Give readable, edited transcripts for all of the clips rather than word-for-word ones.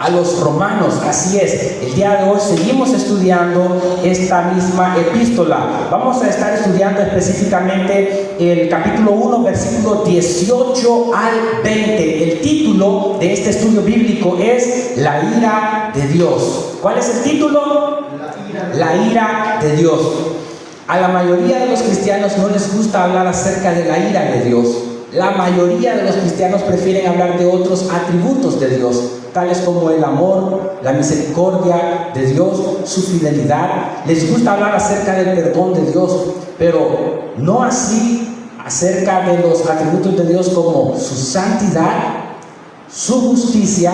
A los romanos, así es. El día de hoy seguimos estudiando esta misma epístola. Vamos a estar estudiando específicamente el capítulo 1, versículo 18 al 20. El título de este estudio bíblico es La ira de Dios. ¿Cuál es el título? La ira de Dios. A la mayoría de los cristianos no les gusta hablar acerca de la ira de Dios. La mayoría de los cristianos prefieren hablar de otros atributos de Dios, tales como el amor, la misericordia de Dios, su fidelidad. Les gusta hablar acerca del perdón de Dios, pero no así acerca de los atributos de Dios como su santidad, su justicia,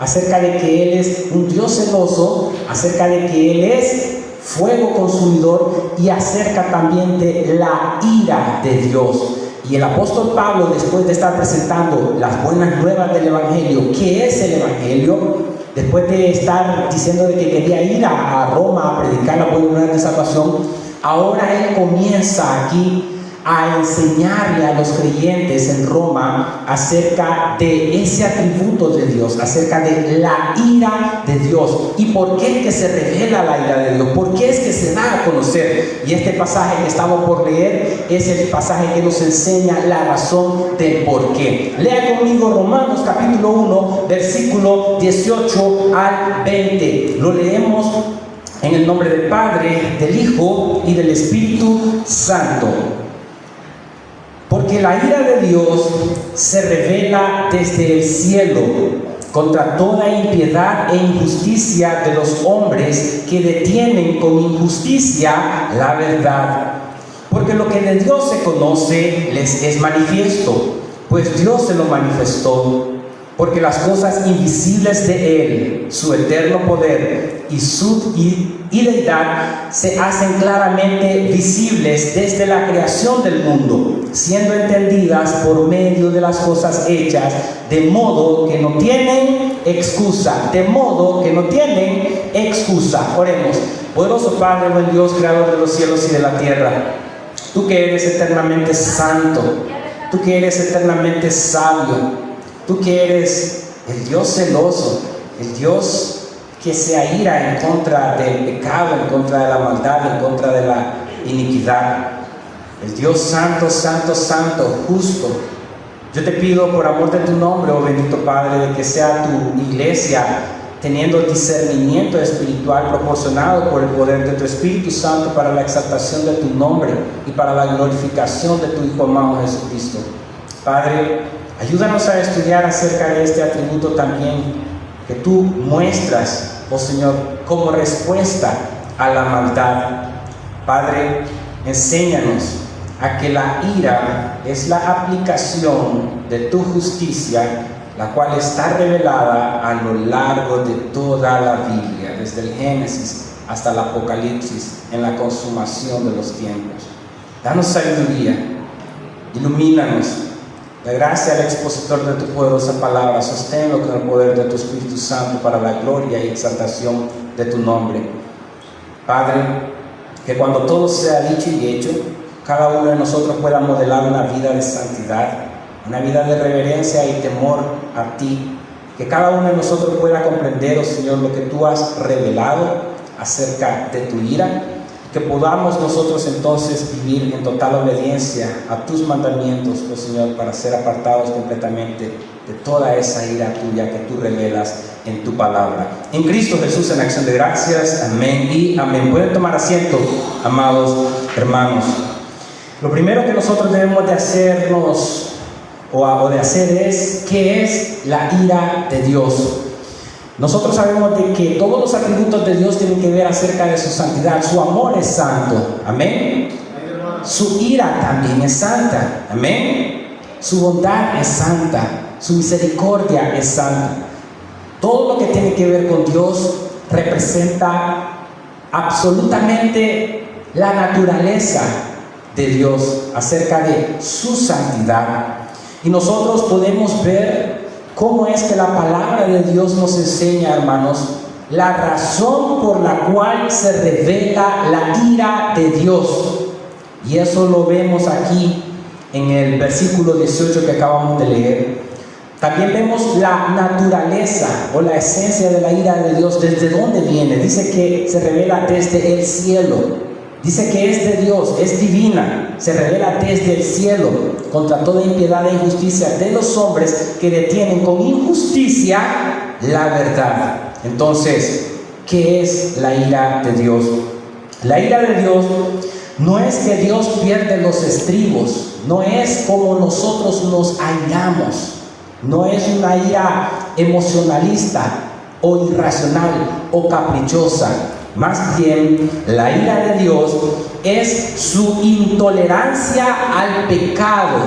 acerca de que Él es un Dios celoso, acerca de que Él es fuego consumidor y acerca también de la ira de Dios. Y el apóstol Pablo, después de estar presentando las buenas nuevas del Evangelio, ¿qué es el Evangelio? Después de estar diciendo de que quería ir a Roma a predicar las buenas nuevas de salvación, ahora él comienza aquí a enseñarle a los creyentes en Roma acerca de ese atributo de Dios, acerca de la ira de Dios. ¿Y por qué es que se revela la ira de Dios? ¿Por qué es que se da a conocer? Y este pasaje que estamos por leer es el pasaje que nos enseña la razón del por qué. Lea conmigo Romanos capítulo 1, versículo 18 al 20. Lo leemos en el nombre del Padre, del Hijo y del Espíritu Santo. Porque la ira de Dios se revela desde el cielo contra toda impiedad e injusticia de los hombres que detienen con injusticia la verdad. Porque lo que de Dios se conoce les es manifiesto, pues Dios se lo manifestó. Porque las cosas invisibles de Él, su eterno poder y su deidad, se hacen claramente visibles desde la creación del mundo, siendo entendidas por medio de las cosas hechas, de modo que no tienen excusa. De modo que no tienen excusa. Oremos. Poderoso Padre, buen Dios, creador de los cielos y de la tierra, tú que eres eternamente santo, tú que eres eternamente sabio, tú que eres el Dios celoso, el Dios que se aira en contra del pecado, en contra de la maldad, en contra de la iniquidad. El Dios santo, santo, santo, justo. Yo te pido por amor de tu nombre, oh bendito Padre, de que sea tu iglesia teniendo discernimiento espiritual proporcionado por el poder de tu Espíritu Santo para la exaltación de tu nombre y para la glorificación de tu Hijo amado Jesucristo. Padre, ayúdanos a estudiar acerca de este atributo también que tú muestras, oh Señor, como respuesta a la maldad. Padre, enséñanos a que la ira es la aplicación de tu justicia, la cual está revelada a lo largo de toda la Biblia, desde el Génesis hasta el Apocalipsis, en la consumación de los tiempos. Danos sabiduría, ilumínanos. La gracia al expositor de tu poderosa palabra, sosténlo con el poder de tu Espíritu Santo para la gloria y exaltación de tu nombre. Padre, que cuando todo sea dicho y hecho, cada uno de nosotros pueda modelar una vida de santidad, una vida de reverencia y temor a ti. Que cada uno de nosotros pueda comprender, oh Señor, lo que tú has revelado acerca de tu ira. Que podamos nosotros entonces vivir en total obediencia a tus mandamientos, oh Señor, para ser apartados completamente de toda esa ira tuya que tú revelas en tu palabra. En Cristo Jesús, en acción de gracias. Amén y amén. Pueden tomar asiento, amados hermanos. Lo primero que nosotros debemos de hacernos o de hacer es, ¿qué es la ira de Dios? Nosotros sabemos de que todos los atributos de Dios tienen que ver acerca de su santidad. Su amor es santo, amén. Su ira también es santa, amén. Su bondad es santa, su misericordia es santa. Todo lo que tiene que ver con Dios representa absolutamente la naturaleza de Dios acerca de su santidad. Y nosotros podemos ver cómo es que la palabra de Dios nos enseña, hermanos, la razón por la cual se revela la ira de Dios. Y eso lo vemos aquí en el versículo 18 que acabamos de leer. También vemos la naturaleza o la esencia de la ira de Dios. ¿Desde dónde viene? Dice que se revela desde el cielo. Dice que es de Dios, es divina, se revela desde el cielo contra toda impiedad e injusticia de los hombres que detienen con injusticia la verdad. Entonces, ¿qué es la ira de Dios? La ira de Dios no es que Dios pierde los estribos, no es como nosotros nos airamos, no es una ira emocionalista o irracional o caprichosa. Más bien, la ira de Dios es su intolerancia al pecado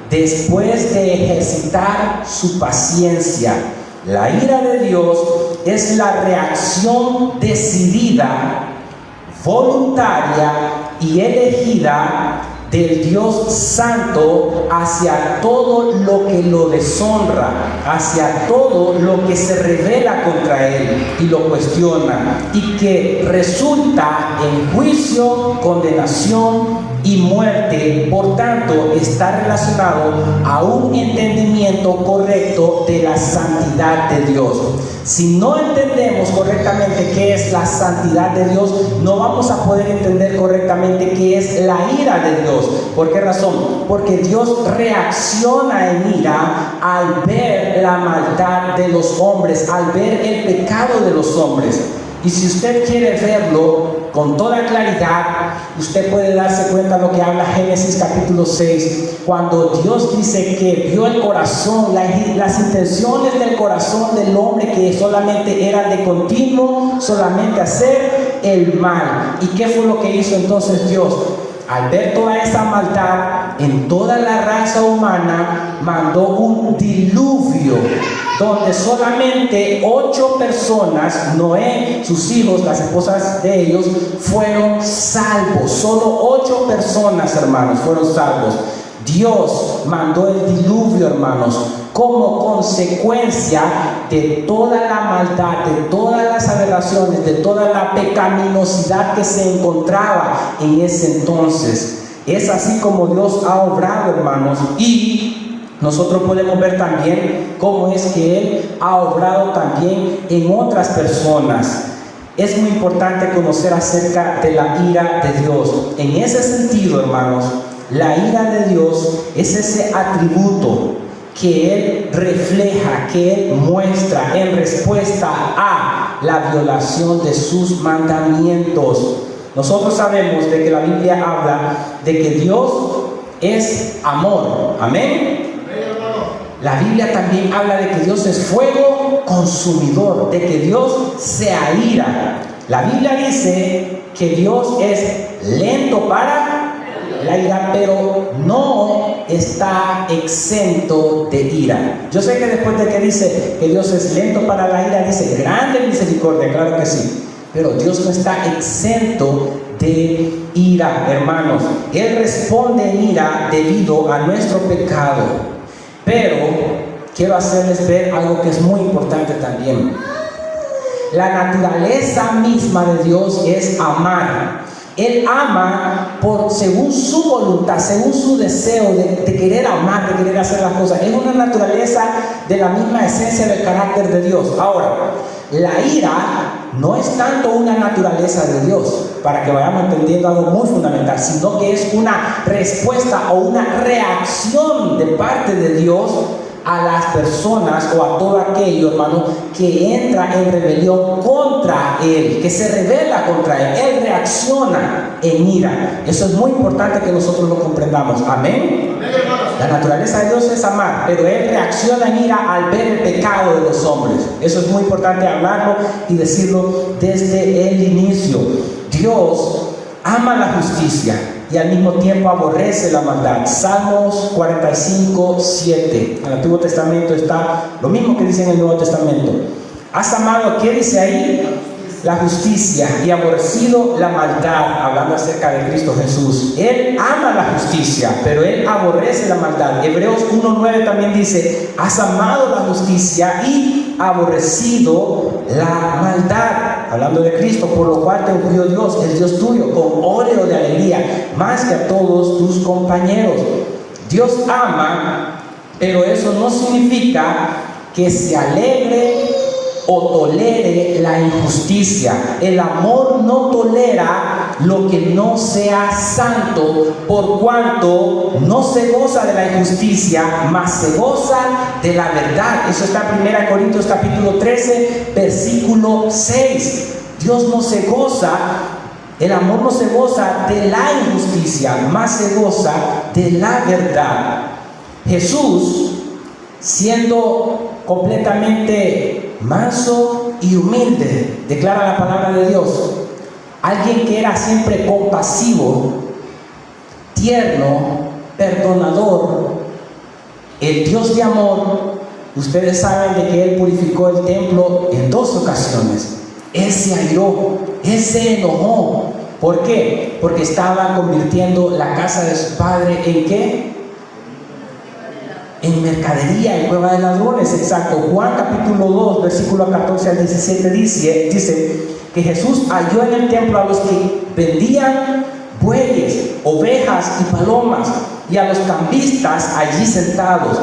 después de ejercitar su paciencia. La ira de Dios es la reacción decidida, voluntaria y elegida del Dios Santo hacia todo lo que lo deshonra, hacia todo lo que se revela contra Él y lo cuestiona, y que resulta en juicio, condenación y muerte. Por tanto, está relacionado a un entendimiento correcto de la santidad de Dios. Si no entendemos correctamente qué es la santidad de Dios, no vamos a poder entender correctamente qué es la ira de Dios. ¿Por qué razón? Porque Dios reacciona en ira al ver la maldad de los hombres, al ver el pecado de los hombres. Y si usted quiere verlo con toda claridad, usted puede darse cuenta de lo que habla Génesis capítulo 6, cuando Dios dice que vio el corazón, las intenciones del corazón del hombre, que solamente eran de continuo, solamente hacer el mal. ¿Y qué fue lo que hizo entonces Dios? Al ver toda esa maldad en toda la raza humana, mandó un diluvio donde solamente 8 personas, Noé, sus hijos, las esposas de ellos, fueron salvos. Solo 8 personas, hermanos, fueron salvos. Dios mandó el diluvio, hermanos, como consecuencia de toda la maldad, de todas las aberraciones, de toda la pecaminosidad que se encontraba en ese entonces. Es así como Dios ha obrado, hermanos, y nosotros podemos ver también cómo es que Él ha obrado también en otras personas. Es muy importante conocer acerca de la ira de Dios. En ese sentido, hermanos, la ira de Dios es ese atributo que Él refleja, que Él muestra en respuesta a la violación de sus mandamientos. Nosotros sabemos de que la Biblia habla de que Dios es amor. Amén. La Biblia también habla de que Dios es fuego consumidor, de que Dios se aira. La Biblia dice que Dios es lento para la ira, pero no está exento de ira. Yo sé que después de que dice que Dios es lento para la ira, dice grande misericordia, claro que sí, pero Dios no está exento de ira, hermanos. Él responde en ira debido a nuestro pecado. Pero quiero hacerles ver algo que es muy importante también. La naturaleza misma de Dios es amar. Él ama según su voluntad, según su deseo de querer amar, de querer hacer las cosas. Es una naturaleza de la misma esencia del carácter de Dios. Ahora, la ira no es tanto una naturaleza de Dios, para que vayamos entendiendo algo muy fundamental, sino que es una respuesta o una reacción de parte de Dios a las personas o a todo aquello, hermano, que entra en rebelión contra Él, que se rebela contra Él. Él reacciona en ira. Eso es muy importante que nosotros lo comprendamos. Amén. La naturaleza de Dios es amar, pero Él reacciona en ira al ver el pecado de los hombres. Eso es muy importante hablarlo y decirlo desde el inicio. Dios ama la justicia y al mismo tiempo aborrece la maldad. Salmos 45, 7. En el Antiguo Testamento está lo mismo que dice en el Nuevo Testamento. Has amado, ¿qué dice ahí? La justicia y aborrecido la maldad, hablando acerca de Cristo Jesús. Él ama la justicia, pero Él aborrece la maldad. Hebreos 1:9 también dice: has amado la justicia y aborrecido la maldad, hablando de Cristo, por lo cual te ungió Dios, el Dios tuyo, con óleo de alegría, más que a todos tus compañeros. Dios ama Pero eso no significa que se alegre o tolere la injusticia. El amor no tolera lo que no sea santo, por cuanto no se goza de la injusticia, mas se goza de la verdad. Eso está en 1 Corintios capítulo 13, versículo 6. Dios no se goza, el amor no se goza de la injusticia, mas se goza de la verdad. Jesús, siendo completamente manso y humilde, declara la palabra de Dios, alguien que era siempre compasivo, tierno, perdonador, el Dios de amor. Ustedes saben de que Él purificó el templo en 2 ocasiones. Él se airó, Él se enojó. ¿Por qué? Porque estaba convirtiendo la casa de su padre ¿en qué? En mercadería, en cueva de ladrones. Exacto. Juan capítulo 2, versículo 14 al 17 dice que Jesús halló en el templo a los que vendían bueyes, ovejas y palomas, y a los cambistas allí sentados,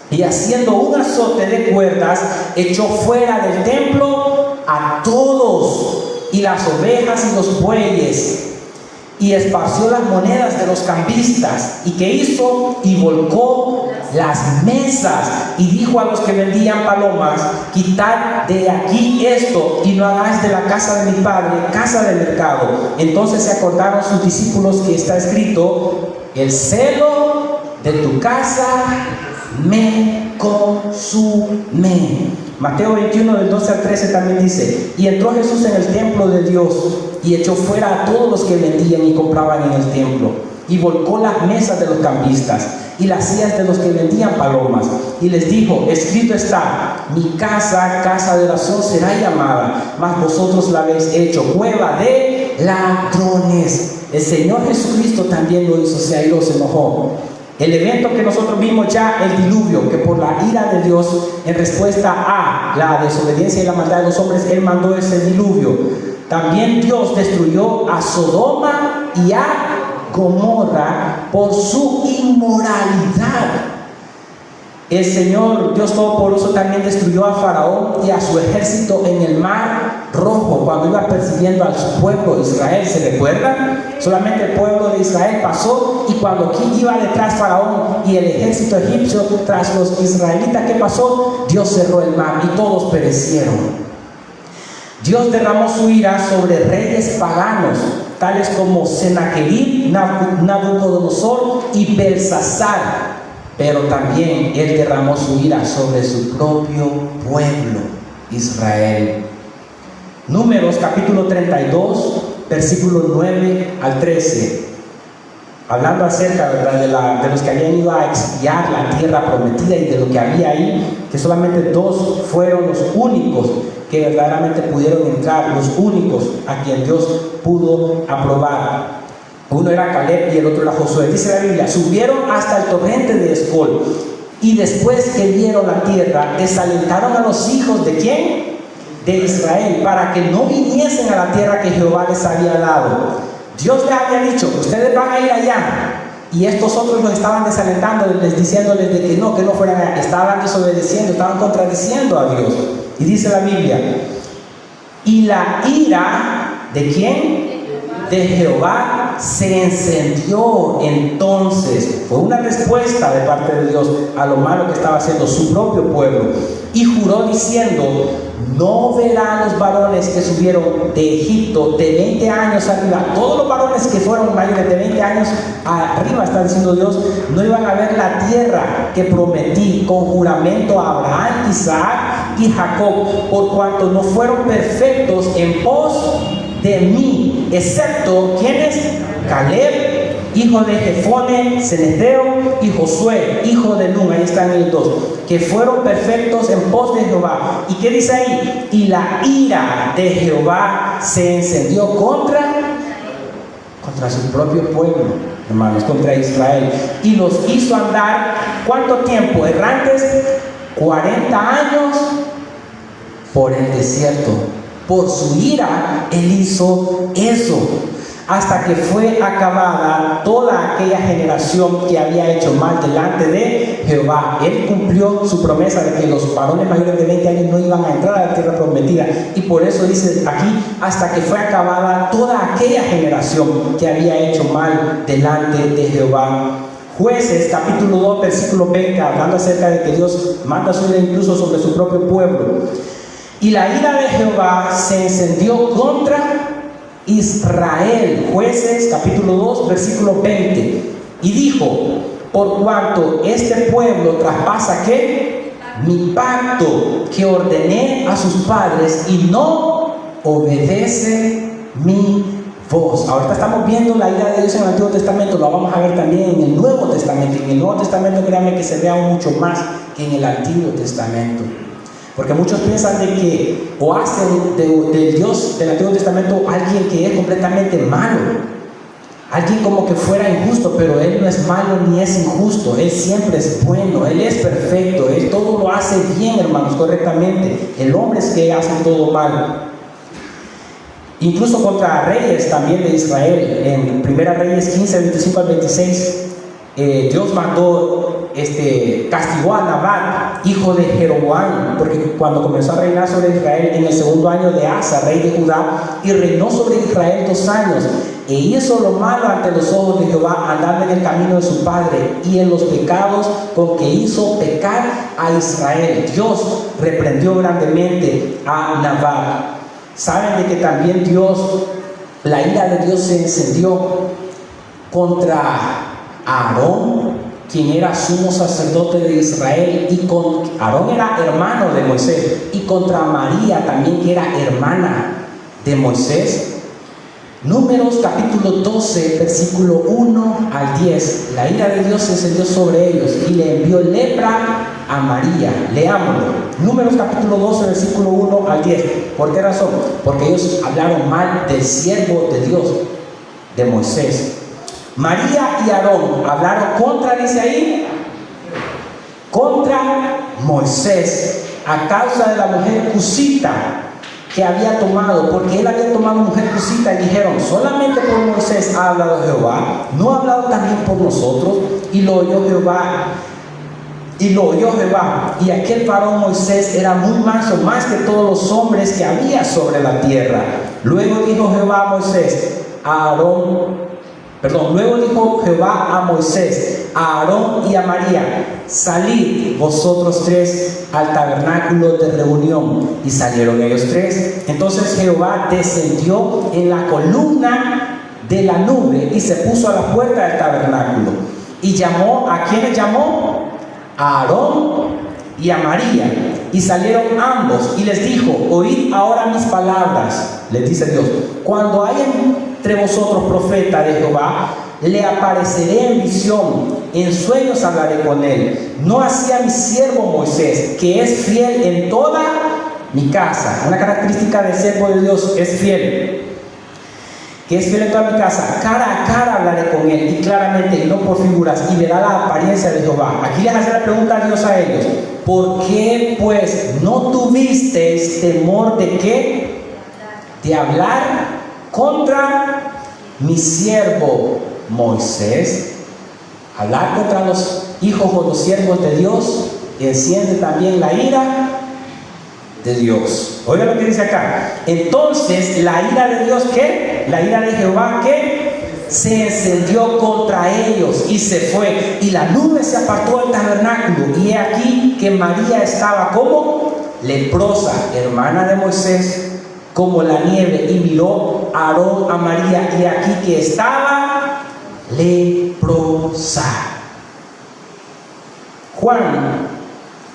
y haciendo un azote de cuerdas, echó fuera del templo a todos, y las ovejas y los bueyes, y esparció las monedas de los cambistas. ¿Y qué hizo? Y volcó las mesas, y dijo a los que vendían palomas: quitad de aquí esto, y no hagáis de la casa de mi padre casa de mercado. Entonces se acordaron sus discípulos que está escrito: el celo de tu casa me consume. Mateo 21 del 12 al 13 también dice: y entró Jesús en el templo de Dios, y echó fuera a todos los que vendían y compraban en el templo, y volcó las mesas de los cambistas y las sillas de los que vendían palomas, y les dijo: escrito está, mi casa, casa de oración será llamada, mas vosotros la habéis hecho cueva de ladrones. El Señor Jesucristo también lo hizo, se airó, se enojó. El evento que nosotros vimos ya, el diluvio, que por la ira de Dios, en respuesta a la desobediencia y la maldad de los hombres, Él mandó ese diluvio. También Dios destruyó a Sodoma y a Gomorra por su inmoralidad. El Señor Dios Todopoderoso también destruyó a Faraón y a su ejército en el Mar Rojo cuando iba persiguiendo a su pueblo Israel. ¿Se recuerdan? Solamente el pueblo de Israel pasó, y cuando iba detrás Faraón y el ejército egipcio tras los israelitas, ¿qué pasó? Dios cerró el mar y todos perecieron. Dios derramó su ira sobre reyes paganos, tales como Sennacherib, Nabucodonosor y Belsasar. Pero también Él derramó su ira sobre su propio pueblo, Israel. Números capítulo 32, versículos 9 al 13. Hablando acerca, ¿verdad?, de los que habían ido a expiar la tierra prometida y de lo que había ahí, que solamente 2 fueron los únicos que verdaderamente pudieron entrar, los únicos a quien Dios pudo aprobar. Uno era Caleb y el otro era Josué. Dice la Biblia: subieron hasta el torrente de Escol, y después que vieron la tierra, desalentaron a los hijos ¿de quién? De Israel, para que no viniesen a la tierra que Jehová les había dado. Dios les había dicho: ustedes van a ir allá, y estos otros los estaban desalentando, diciéndoles de que no fueran allá. Estaban desobedeciendo, estaban contradiciendo a Dios. Y dice la Biblia: y la ira ¿de quién? De Jehová se encendió. Entonces fue una respuesta de parte de Dios a lo malo que estaba haciendo su propio pueblo, y juró diciendo: no verán los varones que subieron de Egipto de 20 años arriba. Todos los varones que fueron mayores de 20 años arriba, está diciendo Dios, no iban a ver la tierra que prometí con juramento a Abraham, Isaac y Jacob, por cuanto no fueron perfectos en pos de mí, excepto ¿quiénes? Caleb, hijo de Jefone, Cenedeo, y Josué, hijo de Nun. Ahí están ellos dos, que fueron perfectos en pos de Jehová. ¿Y qué dice ahí? Y la ira de Jehová se encendió contra su propio pueblo, hermanos, contra Israel, y los hizo andar ¿cuánto tiempo? Errantes 40 años por el desierto. Por su ira Él hizo eso. hasta que fue acabada toda aquella generación que había hecho mal delante de Jehová. Él cumplió su promesa de que los varones mayores de 20 años no iban a entrar a la tierra prometida, y por eso dice aquí, hasta que fue acabada toda aquella generación que había hecho mal delante de Jehová. Jueces capítulo 2 versículo 20, hablando acerca de que Dios manda su ira incluso sobre su propio pueblo. Y la ira de Jehová se encendió contra Israel. Jueces capítulo 2 versículo 20, y dijo: por cuanto este pueblo traspasa ¿qué? Mi pacto que ordené a sus padres, y no obedece mi voz. Ahorita estamos viendo la ira de Dios en el Antiguo Testamento, lo vamos a ver también en el Nuevo Testamento. En el Nuevo Testamento, créanme que se vea mucho más que en el Antiguo Testamento. Porque muchos piensan de que o hacen del Dios del Antiguo Testamento alguien que es completamente malo, alguien como que fuera injusto, pero Él no es malo ni es injusto. Él siempre es bueno, Él es perfecto, Él todo lo hace bien, hermanos, correctamente. El hombre es que hace todo mal. Incluso contra reyes también de Israel, en 1 Reyes 15, 25 al 26, Dios mandó, castigó a Nabat, hijo de Jeroboam, porque cuando comenzó a reinar sobre Israel en el segundo año de Asa, rey de Judá, y reinó sobre Israel 2 años, e hizo lo malo ante los ojos de Jehová, andando en el camino de su padre y en los pecados con que hizo pecar a Israel. Dios reprendió grandemente a Nabat. Saben de que también la ira de Dios se encendió contra Aarón, quien era sumo sacerdote de Israel, y Aarón era hermano de Moisés, y contra María también, que era hermana de Moisés. Números capítulo 12 versículo 1 al 10, la ira de Dios se encendió sobre ellos y le envió lepra a María. Leámoslo. Números capítulo 12 versículo 1 al 10. ¿Por qué razón? Porque ellos hablaron mal del siervo de Dios, de Moisés. María y Aarón hablaron contra, dice ahí, contra Moisés, a causa de la mujer cusita que había tomado, porque él había tomado mujer cusita, y dijeron: solamente por Moisés ha hablado Jehová, no ha hablado también por nosotros. Y lo oyó Jehová. Y aquel varón Moisés era muy manso, más que todos los hombres que había sobre la tierra. Luego dijo Jehová a Moisés, a Aarón y a María: salid vosotros 3 al tabernáculo de reunión. Y salieron ellos 3. Entonces Jehová descendió en la columna de la nube y se puso a la puerta del tabernáculo. Y llamó, ¿a quiénes llamó? A Aarón y a María. Y salieron ambos y les dijo: oíd ahora mis palabras, les dice Dios. Cuando haya entre vosotros profeta de Jehová, le apareceré en visión, en sueños hablaré con él. No así a mi siervo Moisés, que es fiel en toda mi casa. Una característica del siervo de Dios es fiel, que es fiel en toda mi casa. Cara a cara hablaré con él, y claramente, y no por figuras, y verá la apariencia de Jehová. Aquí les hace la pregunta a Dios a ellos: ¿por qué pues no tuvisteis temor de qué? De hablar contra mi siervo Moisés. Hablar contra los hijos o los siervos de Dios enciende también la ira de Dios. Oiga lo que dice acá. Entonces la ira de Dios, ¿qué? La ira de Jehová, ¿qué? Se encendió contra ellos y se fue, y la nube se apartó del tabernáculo, y he aquí que María estaba como leprosa, hermana de Moisés, como la nieve. Y miró a Aarón a María, y aquí que estaba leprosa. Juan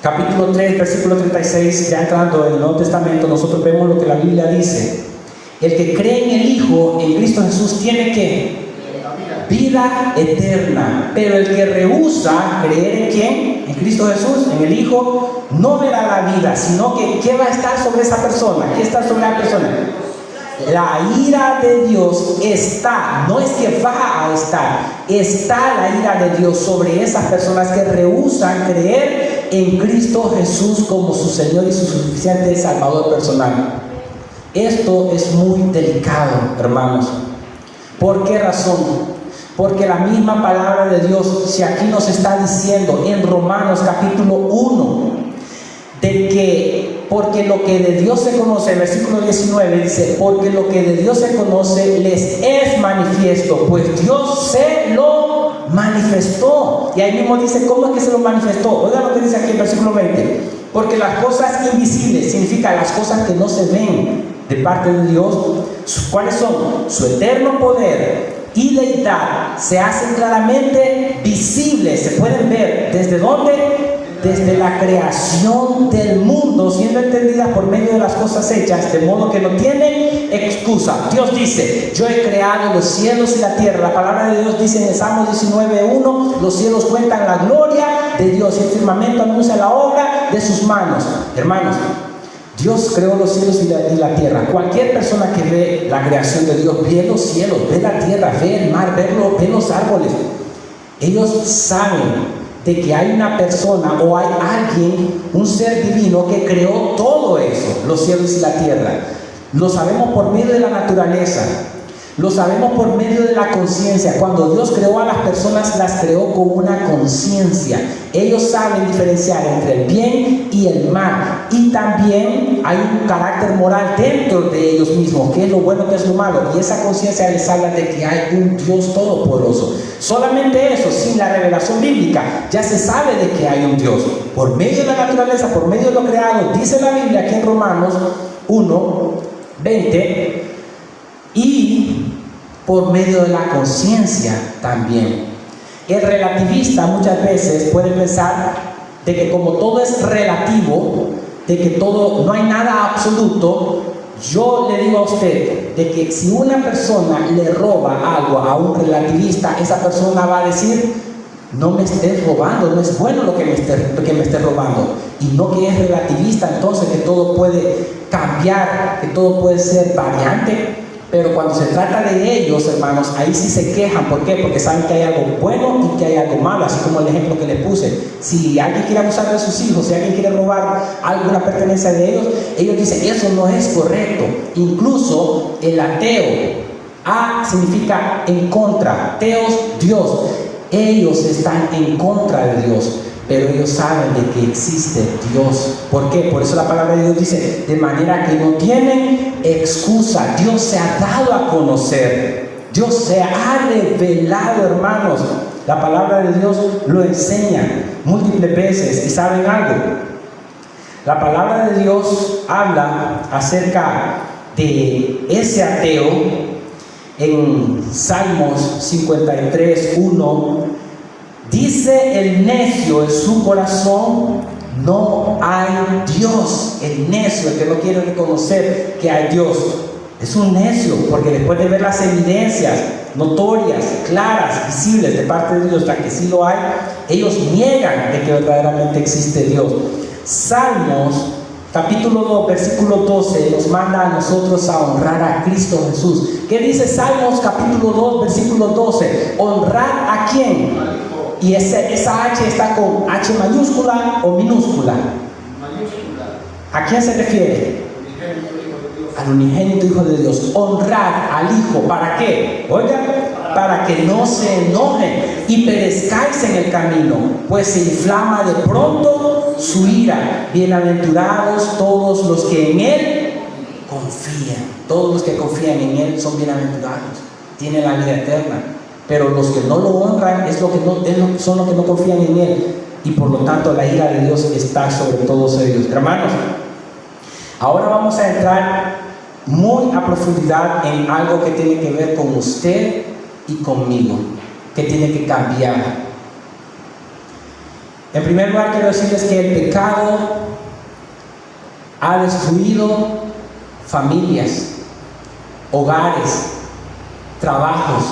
capítulo 3 versículo 36, ya entrando en el Nuevo Testamento, nosotros vemos lo que la Biblia dice: el que cree en el Hijo, en Cristo Jesús, tiene que vida eterna, pero el que rehúsa creer en ¿quién? En Cristo Jesús, en el Hijo, no verá la vida, sino que ¿qué va a estar sobre esa persona? ¿Qué está sobre la persona? La ira de Dios está, no es que va a estar, está la ira de Dios sobre esas personas que rehúsan creer en Cristo Jesús como su Señor y su suficiente Salvador personal. Esto es muy delicado, hermanos, ¿Por qué razón? Porque la misma palabra de Dios, si aquí nos está diciendo en Romanos capítulo 1, de que porque lo que de Dios se conoce, el versículo 19 dice, porque lo que de Dios se conoce les es manifiesto, pues Dios se lo manifestó. Y ahí mismo dice, ¿cómo es que se lo manifestó? Oiga lo que dice aquí el versículo 20, porque las cosas invisibles, significa las cosas que no se ven de parte de Dios, ¿cuáles son? Su eterno poder y deidad se hacen claramente visibles, se pueden ver. ¿Desde dónde? Desde la creación del mundo, siendo entendidas por medio de las cosas hechas, de modo que no tienen excusa. Dios dice, yo he creado los cielos y la tierra. La palabra de Dios dice en el Salmo 19:1, los cielos cuentan la gloria de Dios y el firmamento anuncia la obra de sus manos. Hermanos, Dios creó los cielos y la tierra. Cualquier persona que ve la creación de Dios, ve los cielos, ve la tierra, ve el mar, ve los árboles. Ellos saben de que hay una persona o hay alguien, un ser divino que creó todo eso, los cielos y la tierra. Lo sabemos por medio de la naturaleza, lo sabemos por medio de la conciencia. Cuando Dios creó a las personas, las creó con una conciencia. Ellos saben diferenciar entre el bien y el mal. Y también hay un carácter moral dentro de ellos mismos, qué es lo bueno, qué es lo malo. Y esa conciencia les habla de que hay un Dios todopoderoso. Solamente eso, sin la revelación bíblica, ya se sabe de que hay un Dios. Por medio de la naturaleza, por medio de lo creado, dice la Biblia aquí en Romanos 1:20, y por medio de la conciencia también. El relativista muchas veces puede pensar de que como todo es relativo, de que todo, no hay nada absoluto. Yo le digo a usted de que si una persona le roba algo a un relativista, esa persona va a decir, no me estés robando, no es bueno lo que me estés robando. Y no que es relativista, entonces que todo puede cambiar, que todo puede ser variante. Pero cuando se trata de ellos, hermanos, ahí sí se quejan. ¿Por qué? Porque saben que hay algo bueno y que hay algo malo, así como el ejemplo que les puse. Si alguien quiere abusar de sus hijos, si alguien quiere robar alguna pertenencia de ellos, ellos dicen, eso no es correcto. Incluso el ateo, A significa en contra, teos, Dios. Ellos están en contra de Dios, pero ellos saben de que existe Dios. ¿Por qué? Por eso la palabra de Dios dice, de manera que no tienen excusa. Dios se ha dado a conocer, Dios se ha revelado, hermanos. La palabra de Dios lo enseña múltiples veces. ¿Y saben algo? La palabra de Dios habla acerca de ese ateo en Salmos 53:1. Dice el necio en su corazón, no hay Dios. El necio, el que no quiere reconocer que hay Dios, es un necio, porque después de ver las evidencias notorias, claras, visibles de parte de Dios, la que sí lo hay, ellos niegan de que verdaderamente existe Dios. Salmos capítulo 2, versículo 12 nos manda a nosotros a honrar a Cristo Jesús. ¿Qué dice Salmos capítulo 2, versículo 12? ¿Honrar a quién? Y esa H está con H mayúscula o minúscula. Mayúscula. ¿A quién se refiere? Al unigénito Hijo de Dios. Honrar al Hijo, ¿para qué? Oiga, para que no se enojen y perezcáis en el camino, pues se inflama de pronto su ira. Bienaventurados todos los que en Él confían. Todos los que confían en Él son bienaventurados, tienen la vida eterna. Pero los que no lo honran son los que no confían en Él, y por lo tanto la ira de Dios está sobre todos ellos. Hermanos, ahora vamos a entrar muy a profundidad en algo que tiene que ver con usted y conmigo, que tiene que cambiar. En primer lugar, quiero decirles que el pecado ha destruido familias, hogares, trabajos,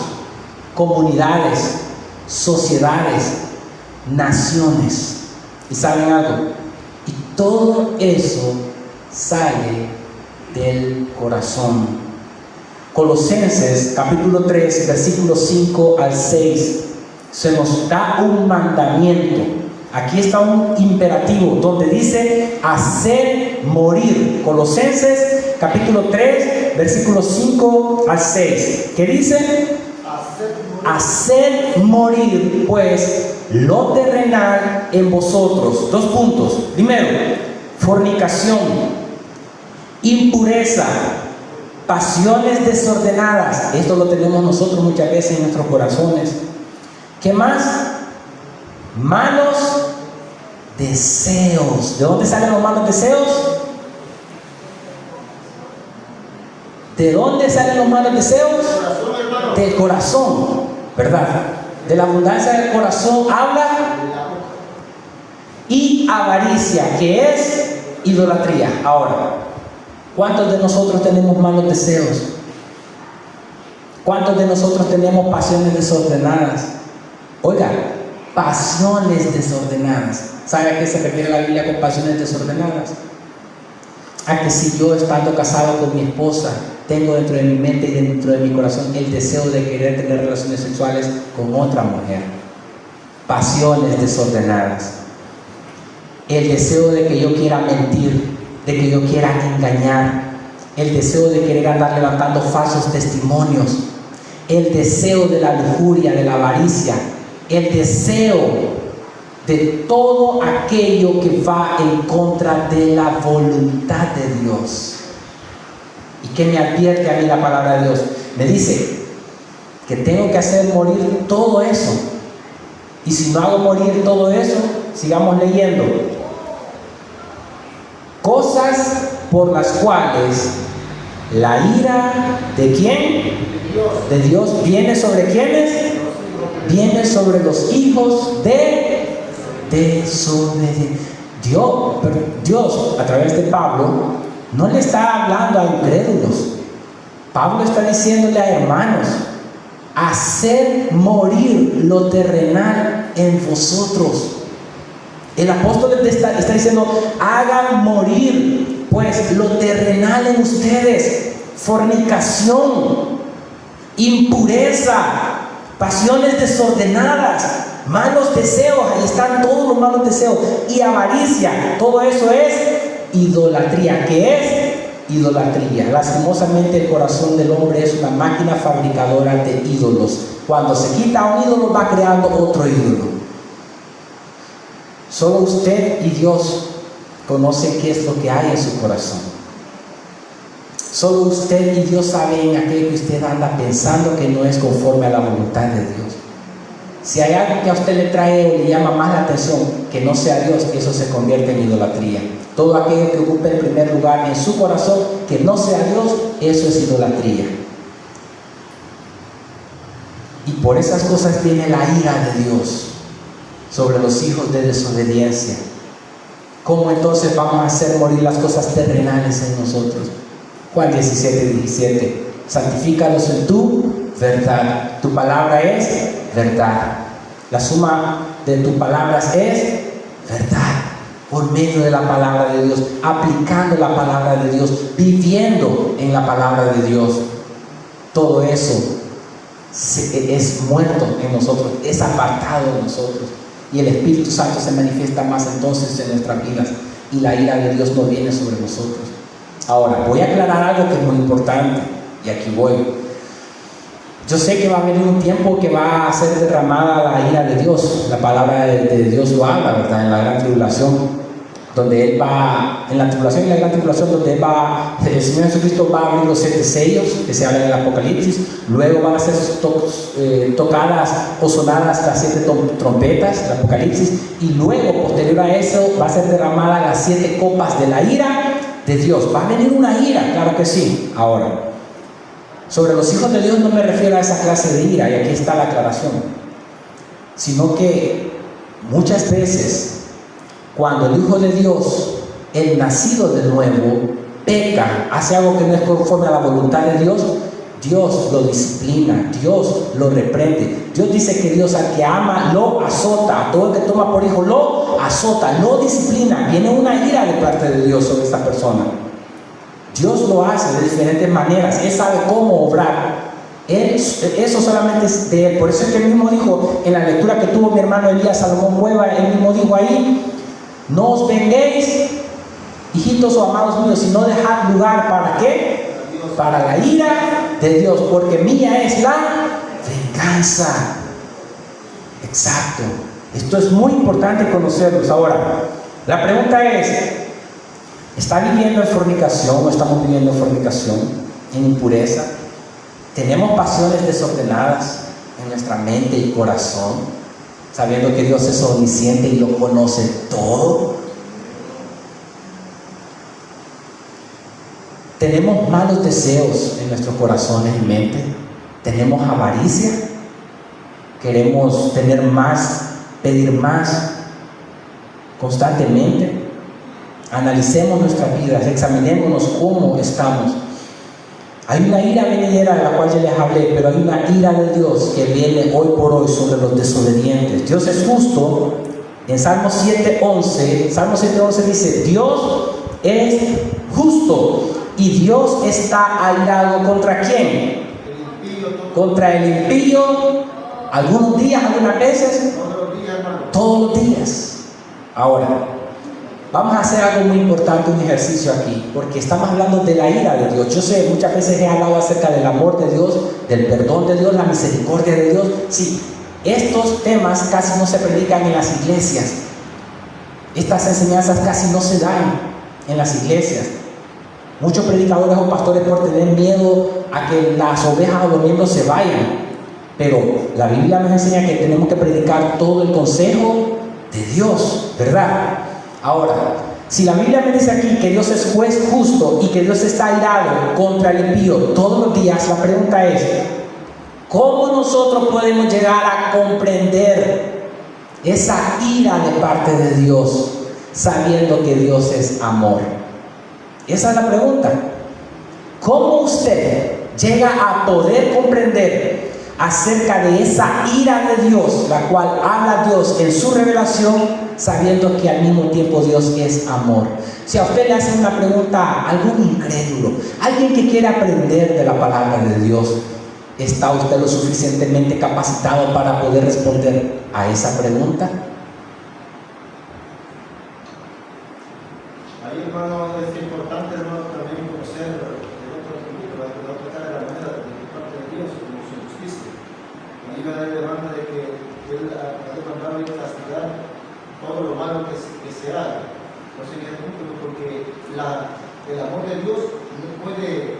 comunidades, sociedades, naciones. ¿Y saben algo? Y todo eso sale del corazón. Colosenses capítulo 3, versículos 5 al 6, se nos da un mandamiento. Aquí está un imperativo donde dice hacer morir. Colosenses capítulo 3, versículos 5 al 6, que dice: haced morir pues lo terrenal en vosotros. 2 puntos. Primero, fornicación, impureza, pasiones desordenadas. Esto lo tenemos nosotros muchas veces en nuestros corazones. ¿Qué más? Malos deseos. ¿De dónde salen los malos deseos? ¿De dónde salen los malos deseos? Del corazón, ¿verdad? De la abundancia del corazón habla. Y avaricia, que es idolatría. Ahora, ¿cuántos de nosotros tenemos malos deseos? ¿Cuántos de nosotros tenemos pasiones desordenadas? Oiga, pasiones desordenadas. ¿Sabe a qué se refiere la Biblia con pasiones desordenadas? A que si yo, estando casado con mi esposa, tengo dentro de mi mente y dentro de mi corazón el deseo de querer tener relaciones sexuales con otra mujer. Pasiones desordenadas. El deseo de que yo quiera mentir, de que yo quiera engañar, el deseo de querer andar levantando falsos testimonios, el deseo de la lujuria, de la avaricia, el deseo de todo aquello que va en contra de la voluntad de Dios. ¿Y qué me advierte a mí la palabra de Dios? Me dice que tengo que hacer morir todo eso. Y si no hago morir todo eso, sigamos leyendo. Cosas por las cuales la ira ¿de quién? De Dios viene sobre ¿quiénes? Viene sobre los hijos de desobediencia. Dios, a través de Pablo, no le está hablando a incrédulos. Pablo está diciéndole a hermanos: hacer morir lo terrenal en vosotros. El apóstol está diciendo: hagan morir pues lo terrenal en ustedes. Fornicación, impureza, pasiones desordenadas, malos deseos. Ahí están todos los malos deseos. Y avaricia. Todo eso es idolatría. ¿Qué es? Idolatría. Lastimosamente el corazón del hombre es una máquina fabricadora de ídolos. Cuando se quita un ídolo, va creando otro ídolo. Solo usted y Dios conocen qué es lo que hay en su corazón. Solo usted y Dios saben en aquello que usted anda pensando que no es conforme a la voluntad de Dios. Si hay algo que a usted le trae o le llama más la atención que no sea Dios, eso se convierte en idolatría. Todo aquello que ocupe el primer lugar en su corazón que no sea Dios, eso es idolatría. Y por esas cosas viene la ira de Dios sobre los hijos de desobediencia. ¿Cómo entonces vamos a hacer morir las cosas terrenales en nosotros? Juan 17:17. Santifícalos en tu verdad. Tu palabra es verdad. La suma de tus palabras es verdad. Por medio de la palabra de Dios, aplicando la palabra de Dios, viviendo en la palabra de Dios, todo eso es muerto en nosotros, es apartado de nosotros. Y el Espíritu Santo se manifiesta más entonces en nuestras vidas, y la ira de Dios no viene sobre nosotros. Ahora, voy a aclarar algo que es muy importante, y aquí voy. Yo sé que va a venir un tiempo que va a ser derramada la ira de Dios. La palabra de Dios lo habla, ¿verdad? En la gran tribulación, donde Él va, en la tribulación y la gran tribulación, donde Él va, el Señor Jesucristo va a abrir los 7 sellos que se hablan en el Apocalipsis. Luego van a ser tocadas o sonadas las 7 trompetas del Apocalipsis. Y luego, posterior a eso, va a ser derramada las 7 copas de la ira de Dios. Va a venir una ira, claro que sí. Ahora, sobre los hijos de Dios no me refiero a esa clase de ira, y aquí está la aclaración, sino que muchas veces cuando el Hijo de Dios, el nacido de nuevo, peca, hace algo que no es conforme a la voluntad de Dios, Dios lo disciplina, Dios lo reprende. Dios dice que Dios al que ama lo azota, a todo el que toma por hijo lo azota, lo disciplina. Viene una ira de parte de Dios sobre esta persona. Dios lo hace de diferentes maneras. Él sabe cómo obrar. Eso solamente es de Él. Por eso es que Él mismo dijo, en la lectura que tuvo mi hermano Elías Salomón Cueva, Él mismo dijo ahí: no os venguéis hijitos o amados míos, sino dejad lugar ¿para qué? Para la ira de Dios, porque mía es la venganza. Exacto. Esto es muy importante conocerlos. Ahora, la pregunta es, ¿está viviendo en fornicación o estamos viviendo en fornicación, en impureza? ¿Tenemos pasiones desordenadas en nuestra mente y corazón, sabiendo que Dios es omnisciente y lo conoce todo? ¿Tenemos malos deseos en nuestros corazones y mente? ¿Tenemos avaricia? ¿Queremos tener más, pedir más constantemente? Analicemos nuestras vidas, examinémonos cómo estamos. Hay una ira venidera de la cual ya les hablé, pero hay una ira de Dios que viene hoy por hoy sobre los desobedientes. Dios es justo. En Salmo 7:11 dice, Dios es justo y Dios está airado ¿contra quién? Contra el impío. Algunos días, algunas veces, todos los días. Ahora, vamos a hacer algo muy importante, un ejercicio aquí, porque estamos hablando de la ira de Dios. Yo sé, muchas veces he hablado acerca del amor de Dios, del perdón de Dios, la misericordia de Dios. Sí, estos temas casi no se predican en las iglesias. Estas enseñanzas casi no se dan en las iglesias. Muchos predicadores o pastores, por tener miedo a que las ovejas o los miembros se vayan. Pero la Biblia nos enseña que tenemos que predicar todo el consejo de Dios, ¿verdad? Ahora, si la Biblia me dice aquí que Dios es juez justo y que Dios está airado contra el impío todos los días, la pregunta es, ¿cómo nosotros podemos llegar a comprender esa ira de parte de Dios, sabiendo que Dios es amor? Esa es la pregunta. ¿Cómo usted llega a poder comprender acerca de esa ira de Dios, la cual habla Dios en su revelación, sabiendo que al mismo tiempo Dios es amor? Si a usted le hacen una pregunta a algún incrédulo, alguien que quiere aprender de la palabra de Dios, ¿está usted lo suficientemente capacitado para poder responder a esa pregunta? Ahí, hermano, es importante, hermano, también conocer el otro cara de la moneda de parte de Dios, como su justicia. Ahí va a dar demanda de que Él ha demandado y castigar todo lo malo que se haga. No sería justo, porque el amor de Dios no puede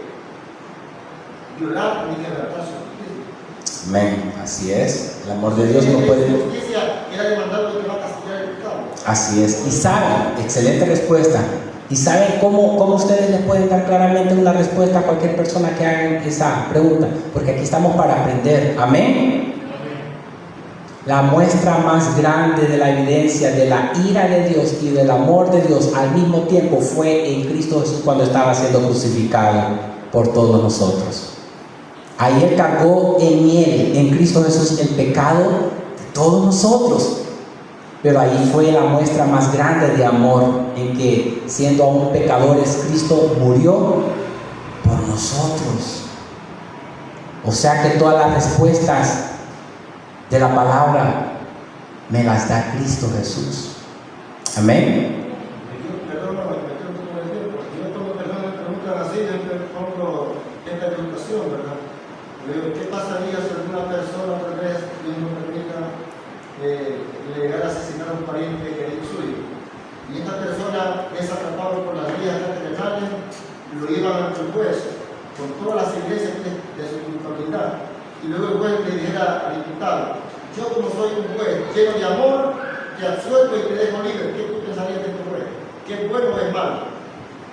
violar ni quebrantar su justicia. Amén, así es. El amor de Dios no puede. Su justicia era demandado que va a castigar el pecado. Así es. Y saben, excelente respuesta. ¿Y saben cómo ustedes les pueden dar claramente una respuesta a cualquier persona que haga esa pregunta? Porque aquí estamos para aprender. Amén. La muestra más grande de la evidencia de la ira de Dios y del amor de Dios al mismo tiempo fue en Cristo Jesús cuando estaba siendo crucificado por todos nosotros. Ahí Él cargó en Cristo Jesús, el pecado de todos nosotros. Pero ahí fue la muestra más grande de amor, en que siendo aún pecadores, Cristo murió por nosotros. O sea que todas las respuestas de la palabra me las da Cristo Jesús. Amén. Perdón, yo tomo personas que preguntan así, yo pongo esta educación, ¿verdad? ¿Qué pasaría si alguna persona, tal vez, Dios no permita, le llegara a asesinar a un pariente querido suyo? Y esta persona es atrapada por las vías terrenales, lo llevan ante el juez, con todas las iglesias de su culpabilidad. Y luego el juez le dijera al imputado: yo, como soy un juez lleno de amor, te absuelvo y te dejo libre. ¿Qué tú pensarías de este juez? ¿Qué bueno o es malo?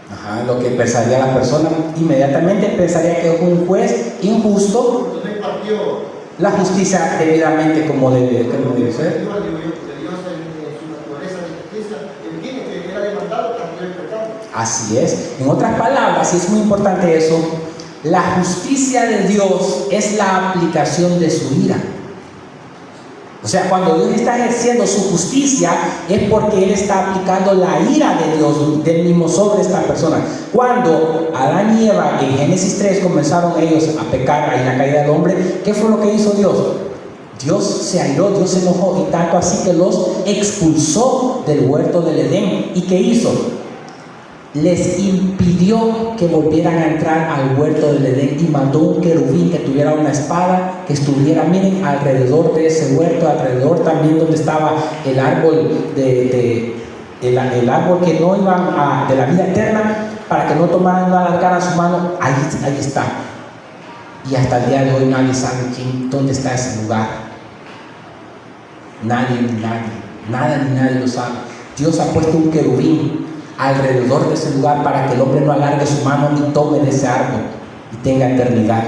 Ajá, lo que pensaría la persona inmediatamente pensaría que es un juez injusto. Porque no impartió la justicia debidamente como debe ser. Dios en su naturaleza de justicia, él tiene que era demandado castigar el pecado. Así es. En otras palabras, y es muy importante eso, la justicia de Dios es la aplicación de su ira. O sea, cuando Dios está ejerciendo su justicia, es porque Él está aplicando la ira de Dios del mismo sobre esta persona. Cuando Adán y Eva en Génesis 3 comenzaron ellos a pecar en la caída del hombre, ¿qué fue lo que hizo Dios? Dios se airó, Dios se enojó, y tanto así que los expulsó del huerto del Edén. ¿Y qué hizo? les impidió que volvieran a entrar al huerto del Edén y mandó un querubín que tuviera una espada, que estuviera, miren, alrededor de ese huerto, alrededor también donde estaba el árbol el árbol que no iban de la vida eterna, para que no tomaran, no alargaran su mano. Ahí está. Y hasta el día de hoy nadie sabe dónde está ese lugar. Nadie lo sabe. Dios ha puesto un querubín alrededor de ese lugar para que el hombre no alargue su mano ni tome de ese árbol y tenga eternidad.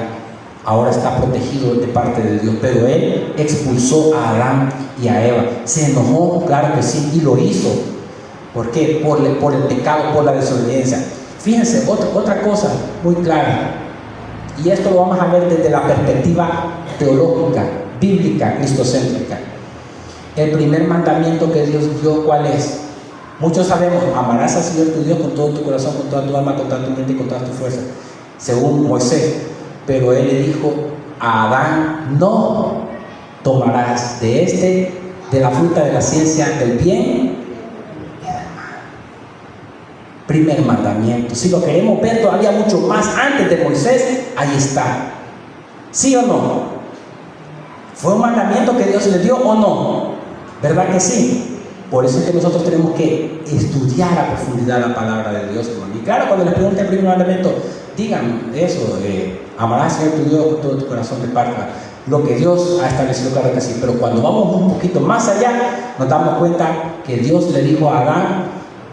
Ahora está protegido de parte de Dios, pero Él expulsó a Adán y a Eva. Se enojó, claro que sí, y lo hizo. ¿Por qué? Por el pecado, por la desobediencia. Fíjense, otra cosa muy clara, y esto lo vamos a ver desde la perspectiva teológica, bíblica, cristocéntrica. El primer mandamiento que Dios dio, ¿cuál es? Muchos sabemos: amarás al Señor tu Dios con todo tu corazón, con toda tu alma, con toda tu mente y con toda tu fuerza, según Moisés. Pero Él le dijo a Adán: no tomarás de la fruta de la ciencia del bien y del mal. Primer mandamiento. Si lo queremos ver todavía mucho más antes de Moisés, ahí está. ¿Sí o no? ¿Fue un mandamiento que Dios le dio o no? ¿Verdad que sí? Por eso es que nosotros tenemos que estudiar a profundidad la palabra de Dios. Y claro, cuando les pregunten el primer mandamiento, digan eso: amarás al Señor tu Dios con todo tu corazón de parte. Lo que Dios ha establecido, claro que sí. Pero cuando vamos un poquito más allá, nos damos cuenta que Dios le dijo a Adán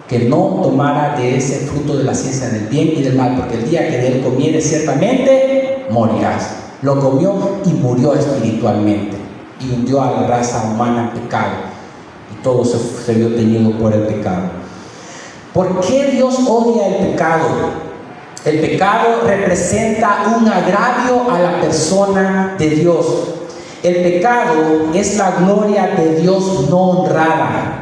que no tomara de ese fruto de la ciencia del bien y del mal, porque el día que de él comieres ciertamente morirás. Lo comió y murió espiritualmente, y hundió a la raza humana en pecado, y todo se vio teñido por el pecado. ¿Por qué Dios odia el pecado? El pecado representa un agravio a la persona de Dios. El pecado es la gloria de Dios no honrada,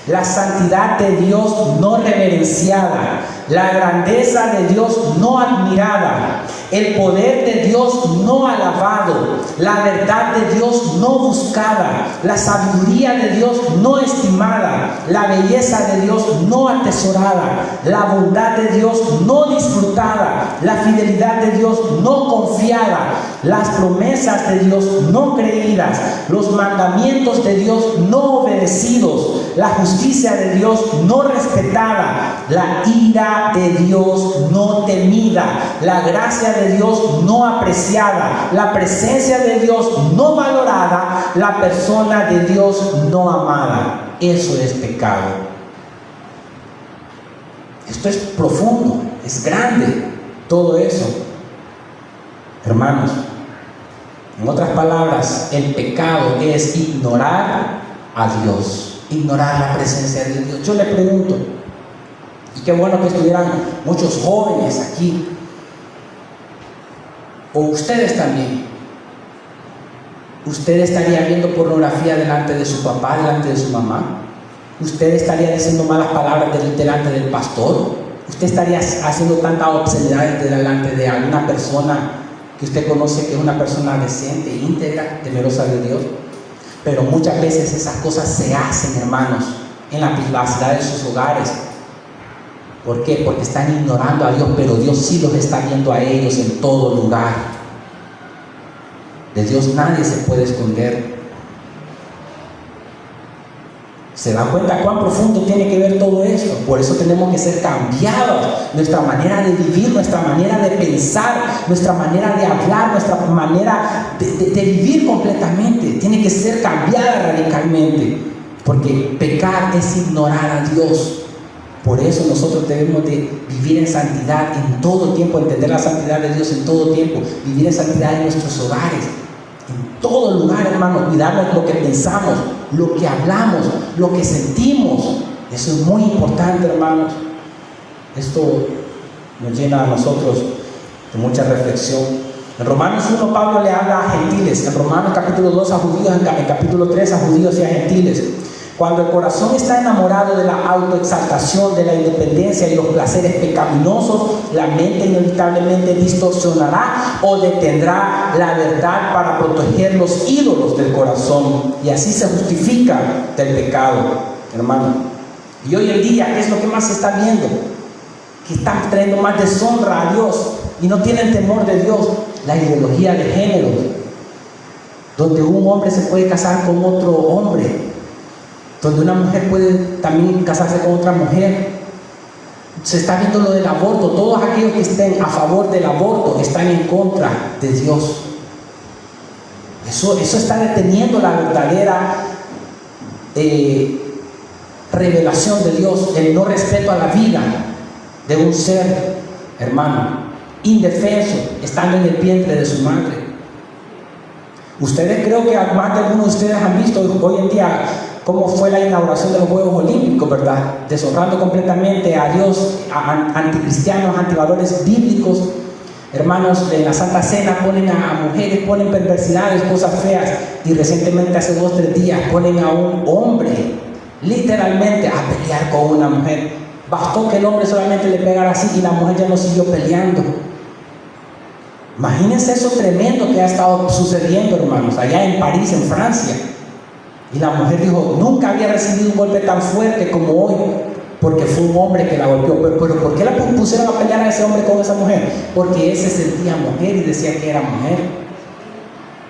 la santidad de Dios no reverenciada, la grandeza de Dios no admirada, el poder de Dios no alabado, la verdad de Dios no buscada, la sabiduría de Dios no estimada, la belleza de Dios no atesorada, la bondad de Dios no disfrutada, la fidelidad de Dios no confiada, las promesas de Dios no creídas, los mandamientos de Dios no obedecidos, la justicia de Dios no respetada, la ira de Dios no temida, la gracia de Dios no apreciada, la presencia de Dios no valorada, la persona de Dios no amada. Eso es pecado. Esto es profundo, es grande, todo eso. Hermanos, en otras palabras, el pecado es ignorar a Dios, ignorar la presencia de Dios. Yo le pregunto, y qué bueno que estuvieran muchos jóvenes aquí, o ustedes también. ¿Usted estaría viendo pornografía delante de su papá, delante de su mamá? ¿Usted estaría diciendo malas palabras delante del pastor? ¿Usted estaría haciendo tantas obscenidades delante de alguna persona que usted conoce que es una persona decente, íntegra, temerosa de Dios? Pero muchas veces esas cosas se hacen, hermanos, en la privacidad de sus hogares. ¿Por qué? Porque están ignorando a Dios, pero Dios sí los está viendo a ellos en todo lugar. De Dios nadie se puede esconder. ¿Se dan cuenta cuán profundo tiene que ver todo esto? Por eso tenemos que ser cambiados. Nuestra manera de vivir, nuestra manera de pensar, nuestra manera de hablar, nuestra manera de vivir completamente tiene que ser cambiada radicalmente. Porque pecar es ignorar a Dios. Por eso nosotros debemos de vivir en santidad en todo tiempo, entender la santidad de Dios en todo tiempo, vivir en santidad en nuestros hogares, en todo lugar, hermano, cuidarnos lo que pensamos, lo que hablamos, lo que sentimos. Eso es muy importante, hermanos. Esto nos llena a nosotros de mucha reflexión. En Romanos 1 Pablo le habla a gentiles, en Romanos capítulo 2 a judíos, en capítulo 3 a judíos y a gentiles. Cuando el corazón está enamorado de la autoexaltación, de la independencia y los placeres pecaminosos, la mente inevitablemente distorsionará o detendrá la verdad para proteger los ídolos del corazón, y así se justifica del pecado, hermano. Y hoy en día, ¿qué es lo que más se está viendo? que están trayendo más deshonra a Dios y no tienen temor de Dios. La ideología de género, donde un hombre se puede casar con otro hombre, donde una mujer puede también casarse con otra mujer. Se está viendo lo del aborto. Todos aquellos que estén a favor del aborto están en contra de Dios. Eso está deteniendo la verdadera revelación de Dios, el no respeto a la vida de un ser, hermano, indefenso, estando en el vientre de su madre. Ustedes, creo que más de algunos de ustedes han visto hoy en día cómo fue la inauguración de los Juegos Olímpicos, ¿verdad? Deshonrando completamente a Dios, a anticristianos, antivalores bíblicos. Hermanos, en la Santa Cena ponen a mujeres, ponen perversidades, cosas feas. Y recientemente, hace 2 o 3 días, ponen a un hombre literalmente a pelear con una mujer. Bastó que el hombre solamente le pegara así y la mujer ya no siguió peleando. Imagínense eso tremendo que ha estado sucediendo, hermanos, allá en París, en Francia. Y la mujer dijo, nunca había recibido un golpe tan fuerte como hoy, porque fue un hombre que la golpeó. Pero ¿por qué la pusieron a pelear a ese hombre con esa mujer? Porque él se sentía mujer y decía que era mujer.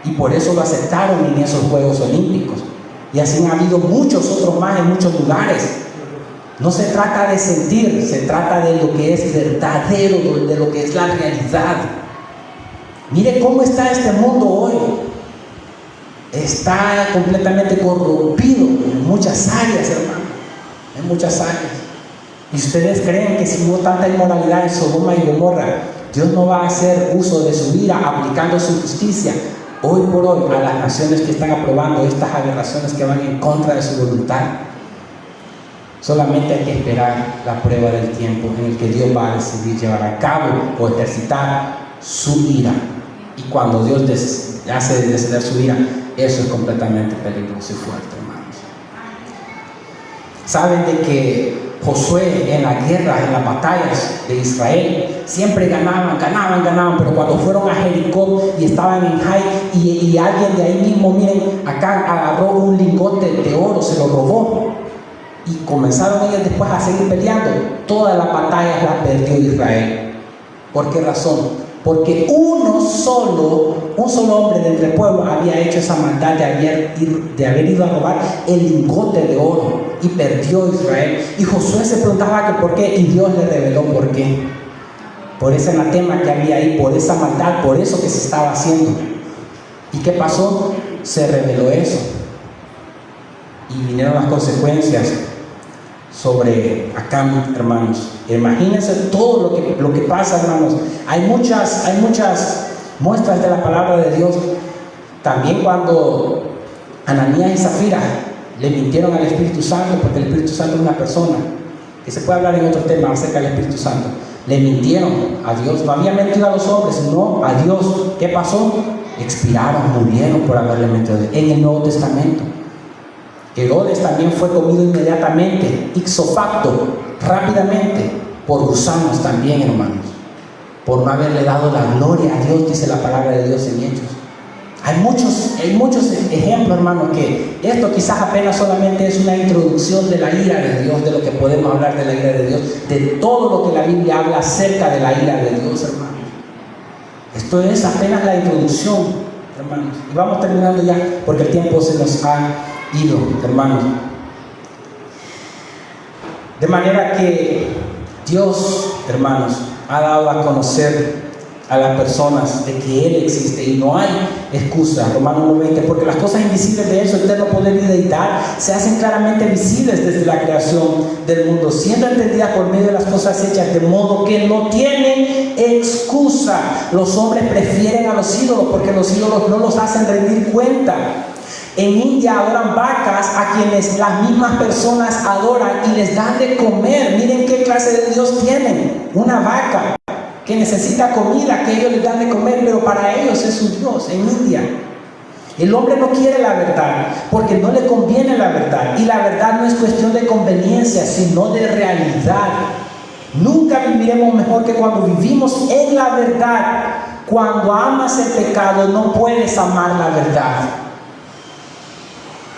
Y por eso lo aceptaron en esos Juegos Olímpicos. Y así han habido muchos otros más en muchos lugares. No se trata de sentir, se trata de lo que es verdadero, de lo que es la realidad. Mire cómo está este mundo hoy. Está completamente corrompido en muchas áreas, hermano. En muchas áreas. Y ustedes creen que si hubo tanta inmoralidad en Sodoma y Gomorra, Dios no va a hacer uso de su ira aplicando su justicia hoy por hoy a las naciones que están aprobando estas aberraciones que van en contra de su voluntad. Solamente hay que esperar la prueba del tiempo en el que Dios va a decidir llevar a cabo o ejercitar su ira. Y cuando Dios hace descender su ira, eso es completamente peligroso y fuerte, hermanos. Saben de que Josué en la guerra, en las batallas de Israel, siempre ganaban, pero cuando fueron a Jericó y estaban en Jai y alguien de ahí mismo, miren, acá agarró un lingote de oro, se lo robó. Y comenzaron ellos después a seguir peleando. Todas las batallas las perdió Israel. ¿Por qué razón? Porque un solo hombre de entre el pueblo había hecho esa maldad de haber ido a robar el lingote de oro y perdió Israel. Y Josué se preguntaba que por qué, y Dios le reveló por qué. Por ese anatema que había ahí, por esa maldad, por eso que se estaba haciendo. ¿Y qué pasó? Se reveló eso. Y vinieron las consecuencias sobre Acán, hermanos. Imagínense todo lo que pasa, hermanos. Hay muchas muestras de la palabra de Dios. También cuando Ananías y Zafira le mintieron al Espíritu Santo, porque el Espíritu Santo es una persona, que se puede hablar en otro tema acerca del Espíritu Santo. Le mintieron a Dios. No habían mentido a los hombres, sino a Dios. ¿Qué pasó? Expiraron, murieron por haberle mentido a Dios. En el Nuevo Testamento, Herodes también fue comido inmediatamente, ipso facto, rápidamente, por gusanos también, hermanos, por no haberle dado la gloria a Dios, dice la palabra de Dios en Hechos. Hay muchos ejemplos, hermanos, que esto quizás apenas solamente es una introducción de la ira de Dios, de lo que podemos hablar de la ira de Dios, de todo lo que la Biblia habla acerca de la ira de Dios, hermanos. Esto es apenas la introducción, hermanos. Y vamos terminando ya, porque el tiempo se nos ha ido, hermanos. De manera que Dios, hermanos, ha dado a conocer a las personas de que Él existe y no hay excusa. Romanos 1:20, porque las cosas invisibles de Él, su eterno poder y deidad, se hacen claramente visibles desde la creación del mundo, siendo entendidas por medio de las cosas hechas, de modo que no tienen excusa. Los hombres prefieren a los ídolos porque los ídolos no los hacen rendir cuenta. En India adoran vacas a quienes las mismas personas adoran y les dan de comer. Miren qué clase de Dios tienen. Una vaca que necesita comida, que ellos les dan de comer, pero para ellos es su Dios en India. El hombre no quiere la verdad porque no le conviene la verdad. Y la verdad no es cuestión de conveniencia, sino de realidad. Nunca viviremos mejor que cuando vivimos en la verdad. Cuando amas el pecado, no puedes amar la verdad.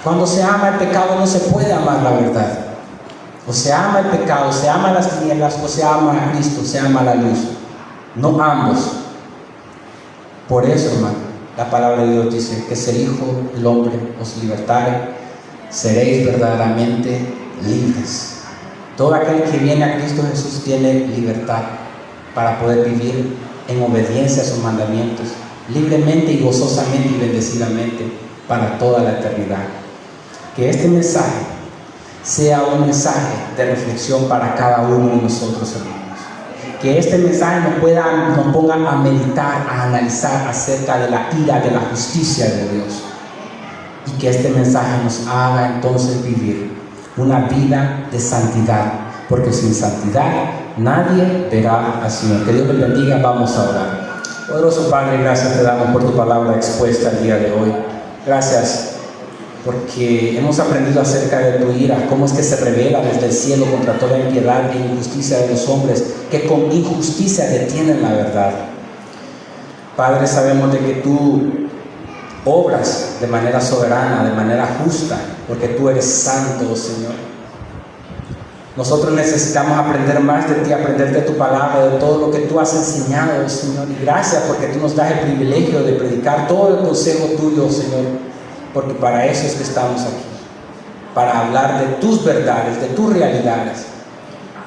Cuando se ama el pecado, no se puede amar la verdad. O se ama el pecado, se ama las tinieblas, o se ama a Cristo, se ama la luz. No ambos. Por eso, hermano, la palabra de Dios dice que si el Hijo del Hombre os libertare, seréis verdaderamente libres. Todo aquel que viene a Cristo Jesús tiene libertad para poder vivir en obediencia a sus mandamientos, libremente y gozosamente y bendecidamente para toda la eternidad. Que este mensaje sea un mensaje de reflexión para cada uno de nosotros, hermanos. Que este mensaje nos ponga a meditar, a analizar acerca de la ira, de la justicia de Dios. Y que este mensaje nos haga entonces vivir una vida de santidad, porque sin santidad nadie verá al Señor. Que Dios les bendiga. Vamos a orar. Poderoso Padre, gracias te damos por tu palabra expuesta el día de hoy. Gracias porque hemos aprendido acerca de tu ira, cómo es que se revela desde el cielo contra toda impiedad e injusticia de los hombres, que con injusticia detienen la verdad. Padre, sabemos de que tú obras de manera soberana, de manera justa, porque tú eres santo, Señor. Nosotros necesitamos aprender más de ti, aprender de tu palabra, de todo lo que tú has enseñado, Señor. Y gracias porque tú nos das el privilegio de predicar todo el consejo tuyo, Señor. Porque para eso es que estamos aquí, para hablar de tus verdades, de tus realidades.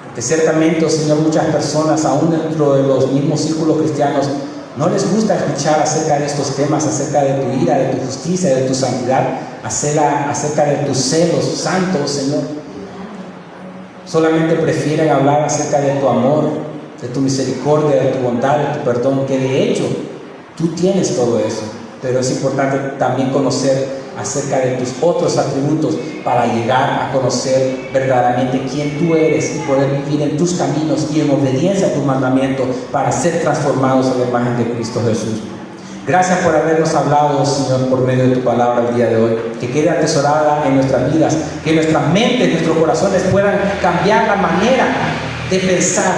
Porque ciertamente, Señor, muchas personas, aún dentro de los mismos círculos cristianos, no les gusta escuchar acerca de estos temas, acerca de tu ira, de tu justicia, de tu santidad, acerca de tus celos santos, Señor. Solamente prefieren hablar acerca de tu amor, de tu misericordia, de tu bondad, de tu perdón, que de hecho tú tienes todo eso. Pero es importante también conocer acerca de tus otros atributos para llegar a conocer verdaderamente quién tú eres y poder vivir en tus caminos y en obediencia a tus mandamientos para ser transformados en la imagen de Cristo Jesús. Gracias por habernos hablado, Señor, por medio de tu palabra el día de hoy. Que quede atesorada en nuestras vidas, que nuestras mentes, nuestros corazones puedan cambiar la manera de pensar,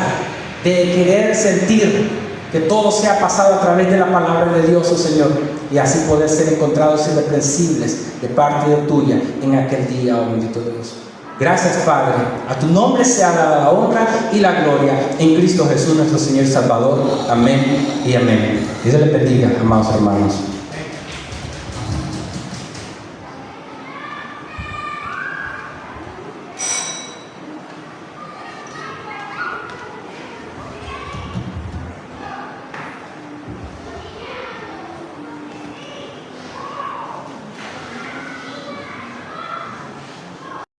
de querer sentir, que todo sea pasado a través de la palabra de Dios, oh Señor, y así poder ser encontrados irreprensibles de parte de tuya en aquel día, oh bendito Dios. Gracias, Padre. A tu nombre sea dada la honra y la gloria en Cristo Jesús, nuestro Señor y Salvador. Amén y amén. Dios les bendiga, amados hermanos.